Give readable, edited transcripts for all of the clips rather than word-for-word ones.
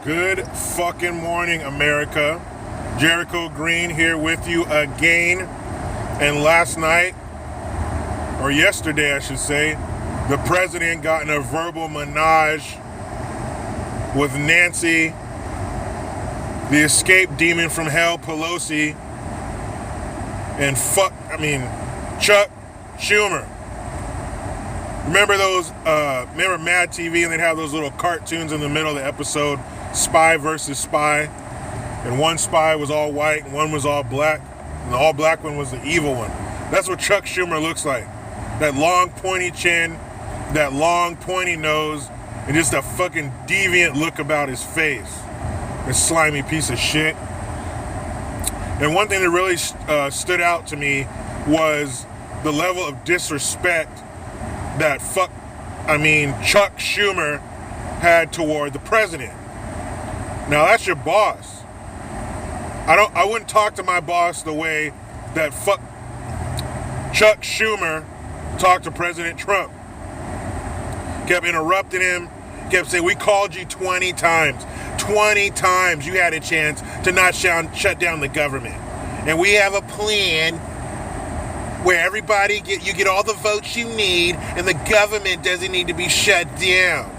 Good fucking morning, America. Jericho Green here with you again. And last night, or yesterday I should say, the president got in a verbal menage with Nancy, the escaped demon from hell, Pelosi, and Chuck Schumer. Remember remember Mad TV, and they'd have those little cartoons in the middle of the episode, Spy versus Spy, and one spy was all white and one was all black, and the all black one was the evil one. That's what Chuck Schumer looks like. That long pointy chin, that long pointy nose, and just a fucking deviant look about his face. A slimy piece of shit. And one thing that really stood out to me was the level of disrespect that Chuck Schumer had toward the president. Now that's your boss. I wouldn't talk to my boss the way that Chuck Schumer talked to President Trump. Kept interrupting him, kept saying, we called you 20 times. 20 times you had a chance to not shut down the government. And we have a plan where everybody you get all the votes you need and the government doesn't need to be shut down.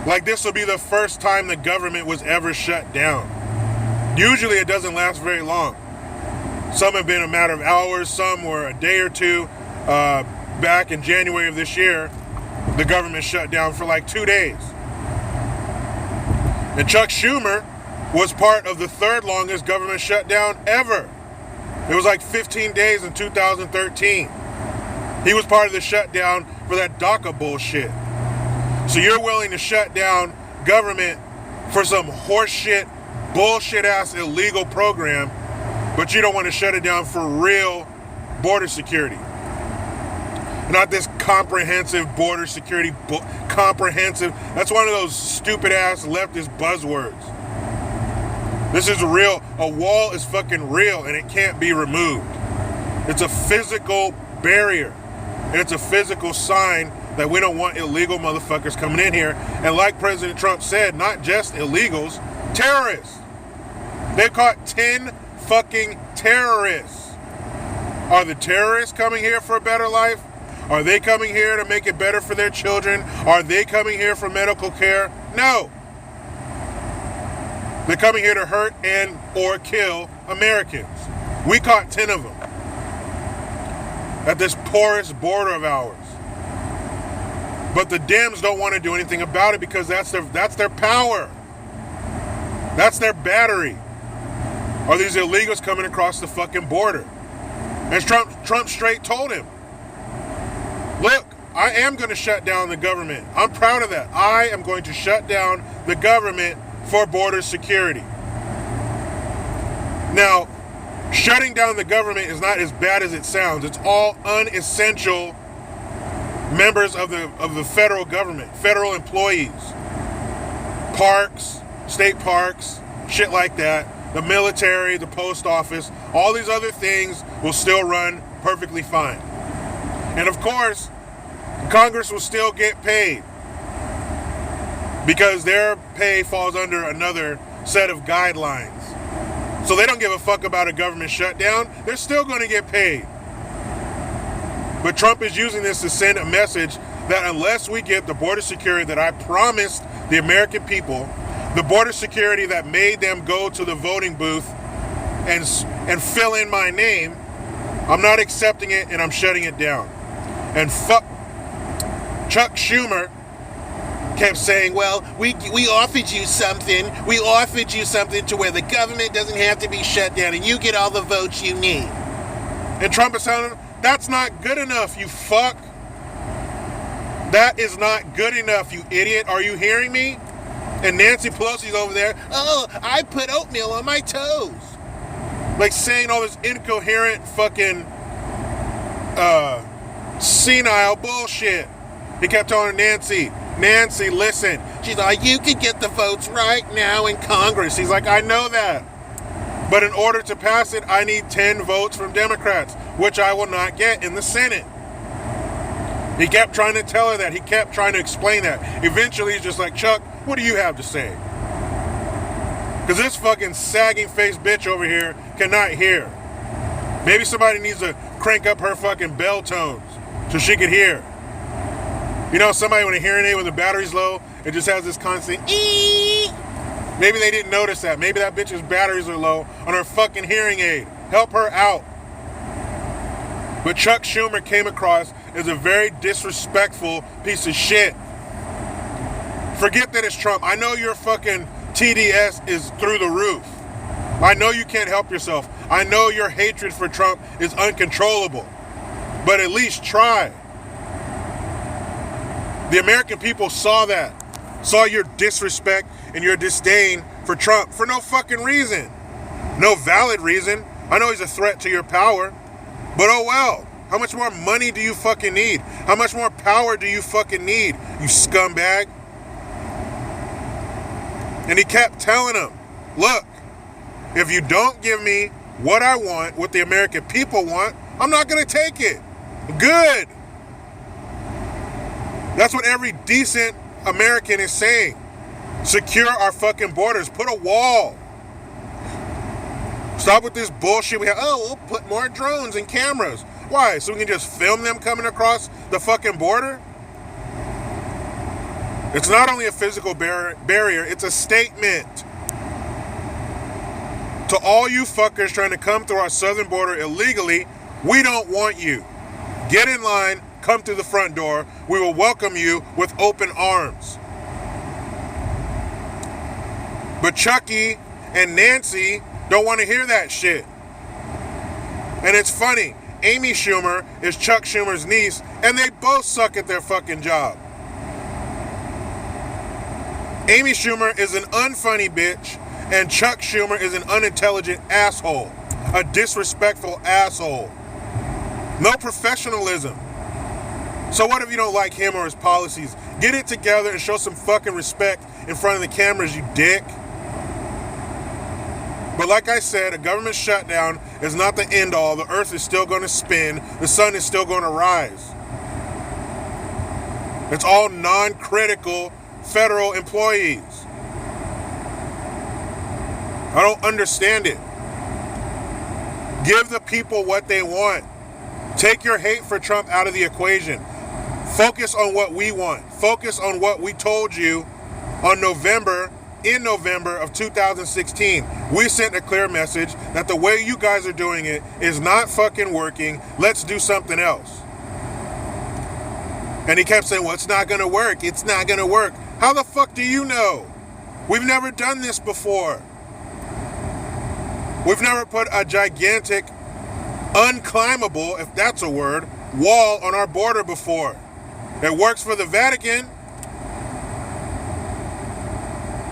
Like this will be the first time the government was ever shut down. Usually it doesn't last very long. Some have been a matter of hours, some were a day or two. Back in January of this year, the government shut down for like 2 days. And Chuck Schumer was part of the third longest government shutdown ever. It was like 15 days in 2013. He was part of the shutdown for that DACA bullshit. So you're willing to shut down government for some horseshit, bullshit-ass illegal program, but you don't want to shut it down for real border security. Not this comprehensive border security, comprehensive. That's one of those stupid-ass leftist buzzwords. This is real. A wall is fucking real, and it can't be removed. It's a physical barrier, and it's a physical sign that we don't want illegal motherfuckers coming in here. And like President Trump said, not just illegals, terrorists. They caught 10 fucking terrorists. Are the terrorists coming here for a better life? Are they coming here to make it better for their children? Are they coming here for medical care? No. They're coming here to hurt and or kill Americans. We caught 10 of them at this porous border of ours. But the Dems don't want to do anything about it because that's their power. That's their battery. Are these illegals coming across the fucking border? And Trump straight told him, look, I am going to shut down the government. I'm proud of that. I am going to shut down the government for border security. Now, shutting down the government is not as bad as it sounds. It's all unessential members of the federal government, federal employees, parks, state parks, shit like that, the military, the post office, all these other things will still run perfectly fine. And of course, Congress will still get paid because their pay falls under another set of guidelines. So they don't give a fuck about a government shutdown. They're still going to get paid. But Trump is using this to send a message that unless we get the border security that I promised the American people, the border security that made them go to the voting booth and fill in my name, I'm not accepting it and I'm shutting it down. And fuck, Chuck Schumer kept saying, well, we offered you something. We offered you something to where the government doesn't have to be shut down and you get all the votes you need. And Trump is telling him, that's not good enough, you fuck. That is not good enough, you idiot. Are you hearing me? And Nancy Pelosi's over there, oh, I put oatmeal on my toes. Like saying all this incoherent fucking senile bullshit. He kept telling her, Nancy, listen. She's like, you could get the votes right now in Congress. He's like, I know that. But in order to pass it, I need 10 votes from Democrats, which I will not get in the Senate. He kept trying to tell her that. He kept trying to explain that. Eventually, he's just like, Chuck, What do you have to say? Because this fucking sagging face bitch over here cannot hear. Maybe somebody needs to crank up her fucking bell tones so she can hear. You know, somebody with a hearing aid when the battery's low, it just has this constant ee. Maybe they didn't notice that. Maybe that bitch's batteries are low on her fucking hearing aid. Help her out. But Chuck Schumer came across as a very disrespectful piece of shit. Forget that it's Trump. I know your fucking TDS is through the roof. I know you can't help yourself. I know your hatred for Trump is uncontrollable. But at least try. The American people saw that. Saw your disrespect and your disdain for Trump for no fucking reason. No valid reason. I know he's a threat to your power. But oh well. How much more money do you fucking need? How much more power do you fucking need, you scumbag? And he kept telling him, look, if you don't give me what I want, what the American people want, I'm not going to take it. Good. That's what every decent American is saying. Secure our fucking borders. Put a wall. Stop with this bullshit we have. Oh, we'll put more drones and cameras. Why? So we can just film them coming across the fucking border? It's not only a physical barrier, it's a statement. To all you fuckers trying to come through our southern border illegally, we don't want you. Get in line, come through the front door. We will welcome you with open arms. But Chucky and Nancy don't want to hear that shit. And it's funny. Amy Schumer is Chuck Schumer's niece, and they both suck at their fucking job. Amy Schumer is an unfunny bitch, and Chuck Schumer is an unintelligent asshole. A disrespectful asshole. No professionalism. So what if you don't like him or his policies? Get it together and show some fucking respect in front of the cameras, you dick. But like I said, a government shutdown is not the end all. The earth is still going to spin. The sun is still going to rise. It's all non-critical federal employees. I don't understand it. Give the people what they want. Take your hate for Trump out of the equation. Focus on what we want. Focus on what we told you in November of 2016. We sent a clear message that the way you guys are doing it is not fucking working. Let's do something else. And he kept saying, well, it's not going to work. It's not going to work. How the fuck do you know? We've never done this before. We've never put a gigantic, unclimbable, if that's a word, wall on our border before. It works for the Vatican.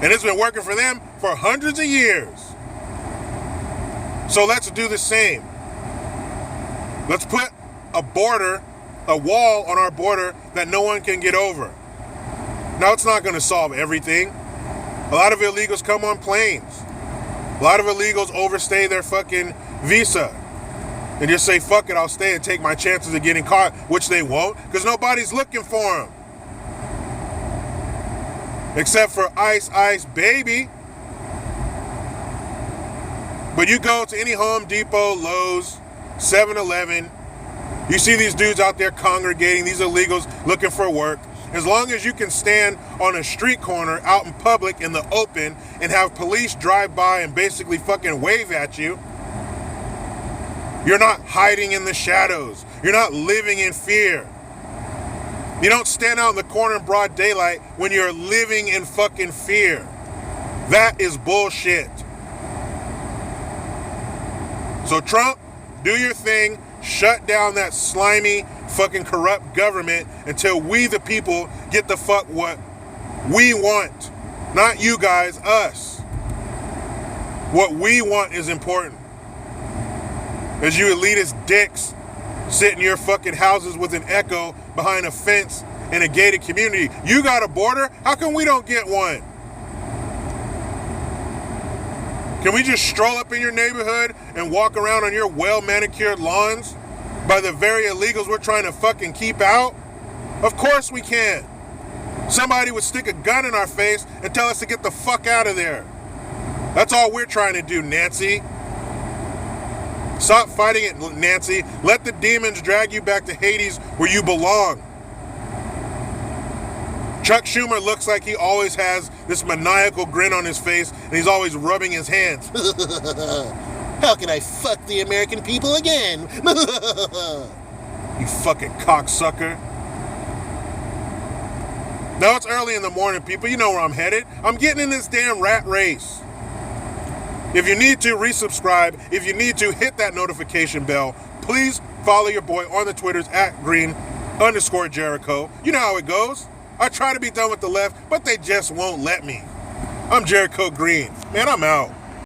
And it's been working for them for hundreds of years. So let's do the same. Let's put a wall on our border that no one can get over. Now, it's not going to solve everything. A lot of illegals come on planes. A lot of illegals overstay their fucking visa and just say, fuck it, I'll stay and take my chances of getting caught, which they won't, because nobody's looking for them. Except for Ice Ice Baby. But you go to any Home Depot, Lowe's, 7-Eleven, you see these dudes out there congregating, these illegals looking for work. As long as you can stand on a street corner out in public in the open and have police drive by and basically fucking wave at you, you're not hiding in the shadows. You're not living in fear. You don't stand out in the corner in broad daylight when you're living in fucking fear. That is bullshit. So Trump, do your thing. Shut down that slimy, fucking corrupt government until we, the people, get the fuck what we want. Not you guys, us. What we want is important. As you elitist dicks sit in your fucking houses with an echo behind a fence in a gated community. You got a border? How come we don't get one? Can we just stroll up in your neighborhood and walk around on your well-manicured lawns by the very illegals we're trying to fucking keep out? Of course we can. Somebody would stick a gun in our face and tell us to get the fuck out of there. That's all we're trying to do, Nancy. Stop fighting it, Nancy. Let the demons drag you back to Hades where you belong. Chuck Schumer looks like he always has this maniacal grin on his face and he's always rubbing his hands. How can I fuck the American people again? You fucking cocksucker. Now it's early in the morning, people. You know where I'm headed. I'm getting in this damn rat race. If you need to, resubscribe. If you need to, hit that notification bell. Please follow your boy on the Twitters @Green_Jericho. You know how it goes. I try to be done with the left, but they just won't let me. I'm Jericho Green. Man, I'm out.